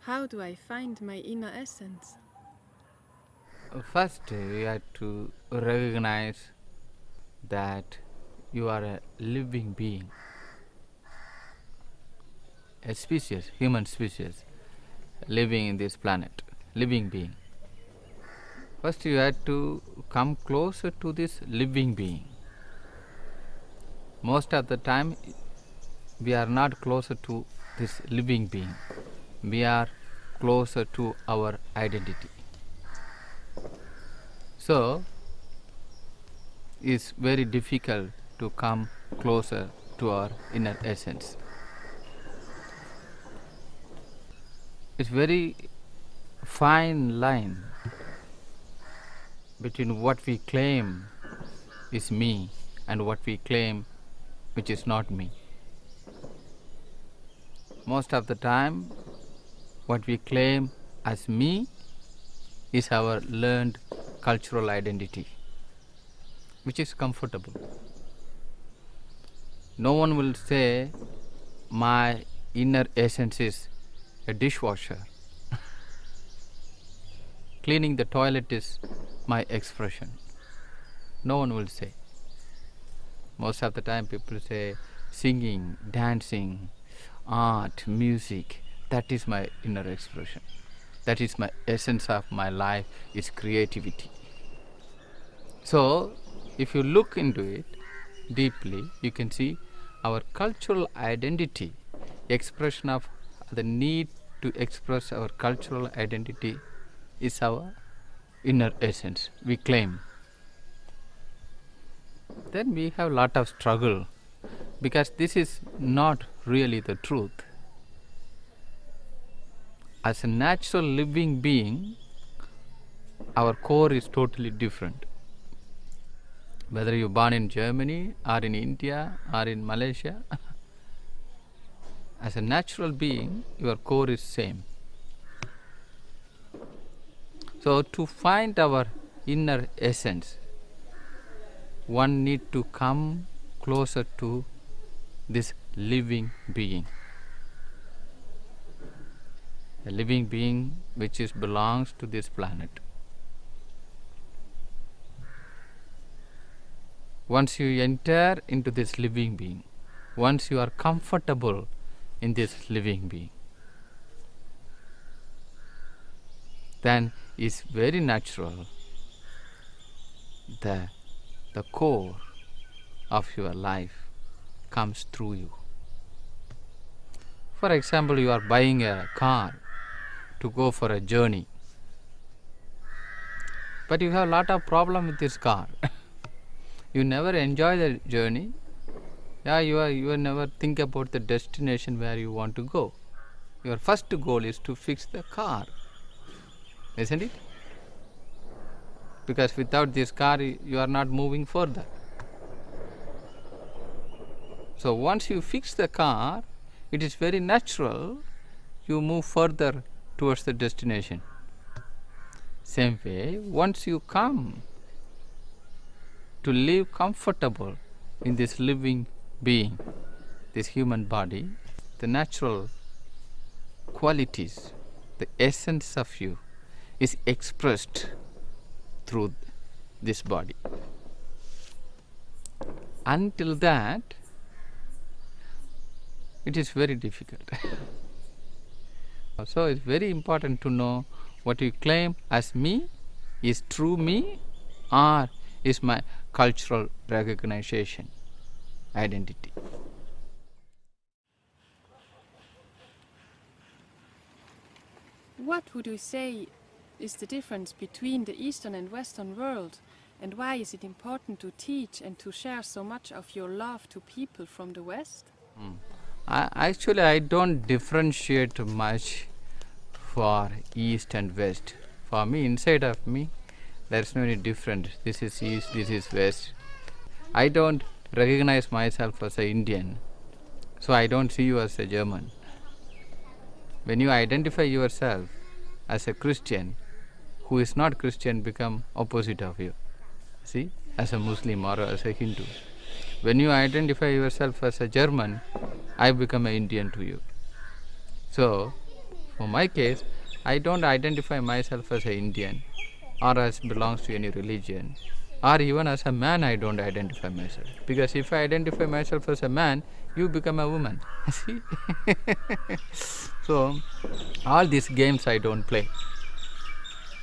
How do I find my inner essence? First, you have to recognize that you are a living being, a species, human species, living in this planet, living being. First, you have to come closer to this living being. Most of the time, we are not closer to this living being, we are closer to our identity. So, it's very difficult to come closer to our inner essence. It's very fine line between what we claim is me and what we claim which is not me. Most of the time, what we claim as me is our learned cultural identity, which is comfortable. No one will say my inner essence is a dishwasher. Cleaning the toilet is my expression. No one will say. Most of the time people say singing, dancing, art, music, that is my inner expression. That is my essence of my life, is creativity. So, if you look into it deeply, you can see our cultural identity, expression of the need to express our cultural identity is our inner essence, we claim. Then we have a lot of struggle because this is not really the truth. As a natural living being, our core is totally different. Whether you're born in Germany or in India or in Malaysia, as a natural being, your core is same. So to find our inner essence, one need to come closer to this living being. A living being which belongs to this planet. Once you enter into this living being, once you are comfortable in this living being, then it's very natural that the core of your life comes through you. For example, you are buying a car to go for a journey, but you have a lot of problem with this car. You never enjoy the journey. You never think about the destination where you want to go. Your first goal is to fix the car, isn't it? Because without this car, you are not moving further. So once you fix the car, it is very natural you move further towards the destination. Same way, once you come to live comfortable in this living being, this human body, the natural qualities, the essence of you is expressed through this body. Until that, it is very difficult. So it's very important to know what you claim as me is true me or is my cultural recognition, identity. What would you say is the difference between the Eastern and Western world, and why is it important to teach and to share so much of your love to people from the West? Actually, I don't differentiate much for East and West. For me, inside of me, there's no any difference. This is East, this is West. I don't recognize myself as an Indian, so I don't see you as a German. When you identify yourself as a Christian, who is not Christian become opposite of you. See, as a Muslim or as a Hindu. When you identify yourself as a German, I become an Indian to you. So, For my case, I don't identify myself as an Indian or as belongs to any religion, or even as a man I don't identify myself. Because if I identify myself as a man, you become a woman. See? So all these games I don't play.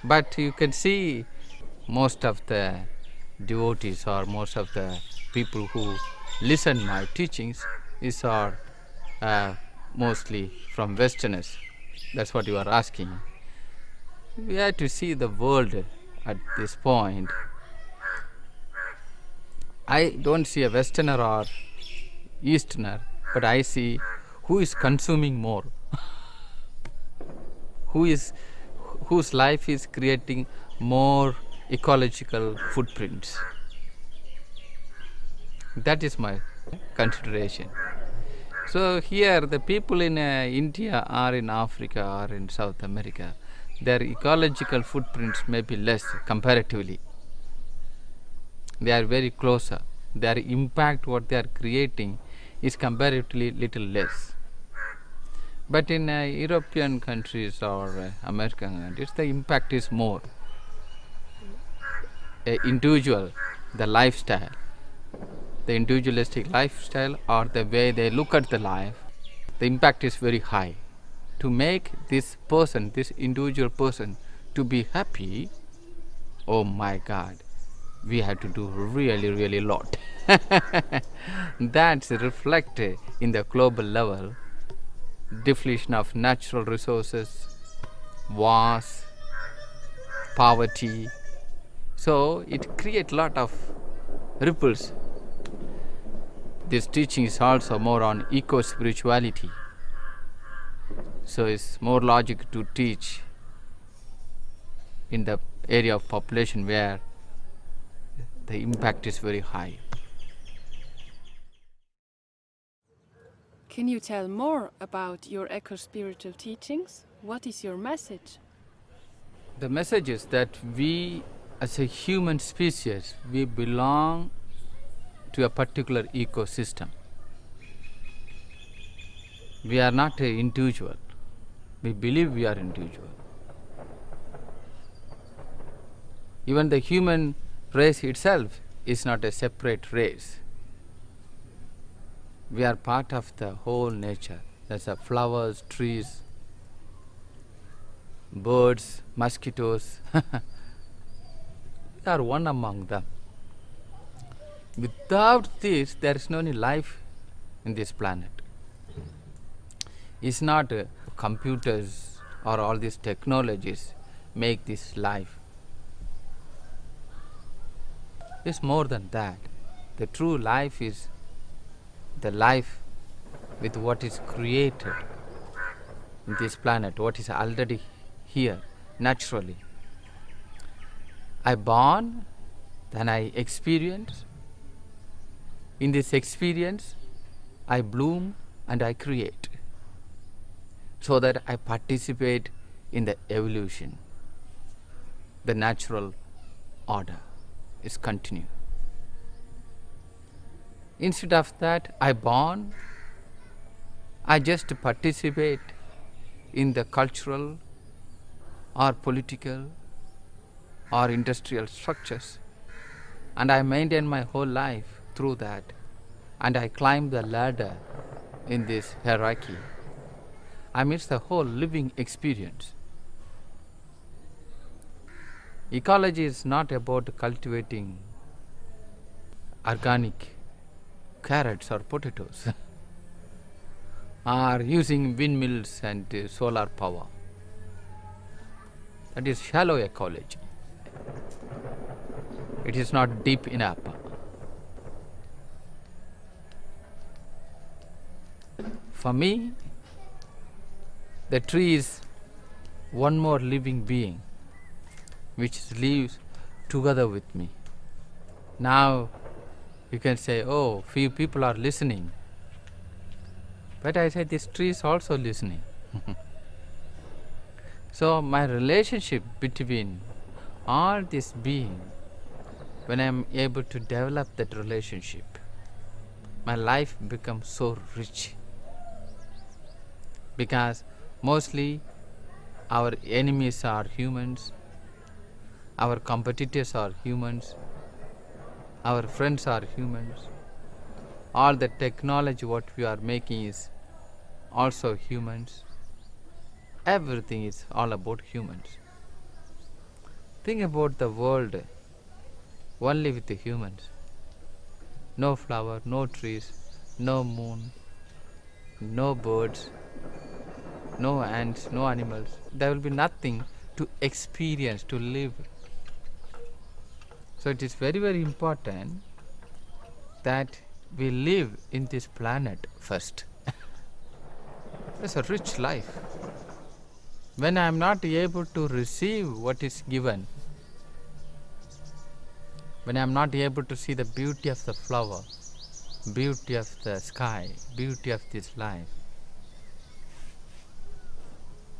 But you can see most of the devotees or most of the people who listen my teachings are mostly from Westerners. That's what you are asking. We have to see the world at this point. I don't see a Westerner or Easterner, but I see who is consuming more, whose life is creating more ecological footprints. That is my consideration. So here the people in India or in Africa or in South America, their ecological footprints may be less comparatively. They are very closer. Their impact, what they are creating, is comparatively little less. But in European countries or American countries, the impact is more. Individual, the lifestyle, the individualistic lifestyle or the way they look at the life, the impact is very high. To make this person, this individual person, to be happy, oh my God, we have to do really lot. That's reflected in the global level. Depletion of natural resources, wars, poverty. So it creates a lot of ripples. This teaching is also more on eco-spirituality. So it's more logic to teach in the area of population where the impact is very high. Can you tell more about your eco-spiritual teachings? What is your message? The message is that we as a human species, we belong to a particular ecosystem. We are not an individual. We believe we are individual. Even the human race itself is not a separate race. We are part of the whole nature. There's the flowers, trees, birds, mosquitoes. We are one among them. Without this, there is no any life in this planet. It's not computers or all these technologies make this life. It's more than that. The true life is the life with what is created in this planet, what is already here naturally. I born, then I experience. In this experience, I bloom and I create, so that I participate in the evolution. The natural order is continued. Instead of that, I born, I just participate in the cultural or political or industrial structures, and I maintain my whole life through that, and I climb the ladder in this hierarchy. I miss the whole living experience. Ecology is not about cultivating organic carrots or potatoes or using windmills and solar power. That is shallow ecology. It is not deep enough. For me, the tree is one more living being which lives together with me. Now you can say, oh, few people are listening. But I say this tree is also listening. So my relationship between all this being, when I am able to develop that relationship, my life becomes so rich. Because mostly our enemies are humans, our competitors are humans, our friends are humans. All the technology what we are making is also humans. Everything is all about humans. Think about the world only with the humans. No flower, no trees, no moon, no birds, no ants, no animals. There will be nothing to experience, to live. So it is very, very important that we live in this planet first. It's a rich life. When I am not able to receive what is given, when I am not able to see the beauty of the flower, beauty of the sky, beauty of this life,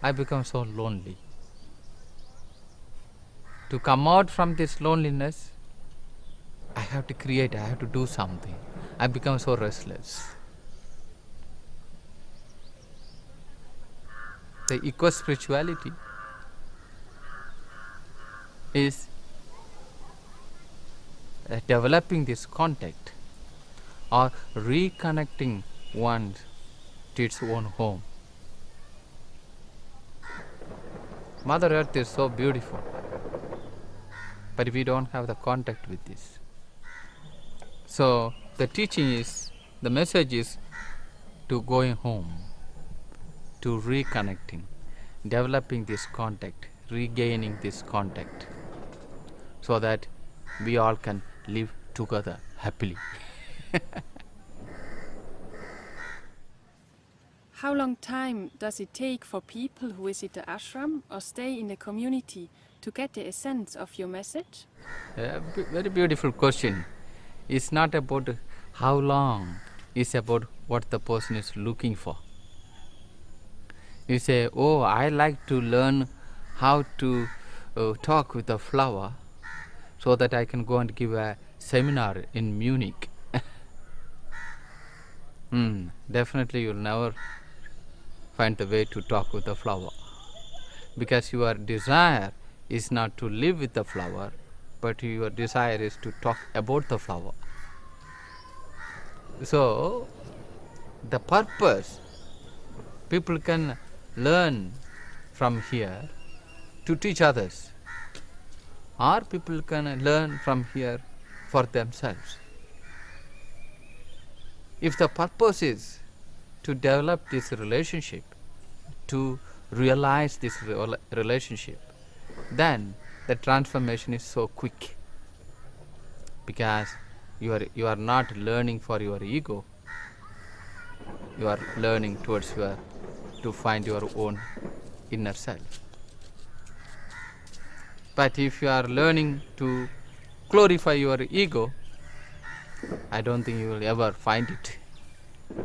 I become so lonely. To come out from this loneliness, I have to create, I have to do something. I become so restless. The eco-spirituality is developing this contact or reconnecting one to its own home. Mother Earth is so beautiful, but we don't have the contact with this. So the teaching is, the message is to going home, to reconnecting, developing this contact, regaining this contact, so that we all can live together happily. How long time does it take for people who visit the ashram or stay in the community to get the essence of your message? Very beautiful question. It's not about how long, it's about what the person is looking for. You say, oh, I like to learn how to talk with a flower so that I can go and give a seminar in Munich. Definitely you'll never find the way to talk with the flower, because your desire is not to live with the flower, but your desire is to talk about the flower. So the purpose, people can learn from here to teach others, or people can learn from here for themselves. If the purpose is to develop this relationship, to realize this relationship, then the transformation is so quick, because you are not learning for your ego, you are learning towards to find your own inner self. But if you are learning to glorify your ego, I don't think you will ever find it.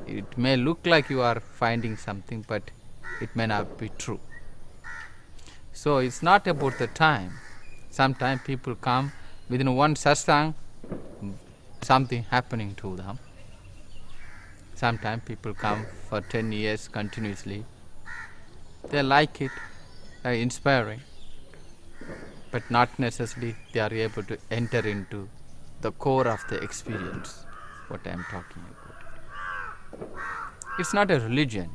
It may look like you are finding something, but it may not be true. So it's not about the time. Sometimes people come within one satsang, something happening to them. Sometimes people come for 10 years continuously. They like it, they are inspiring, but not necessarily they are able to enter into the core of the experience, what I am talking about. It's not a religion.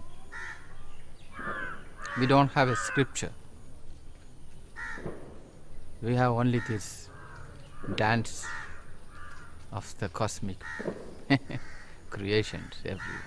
We don't have a scripture. We have only this dance of the cosmic creations everywhere.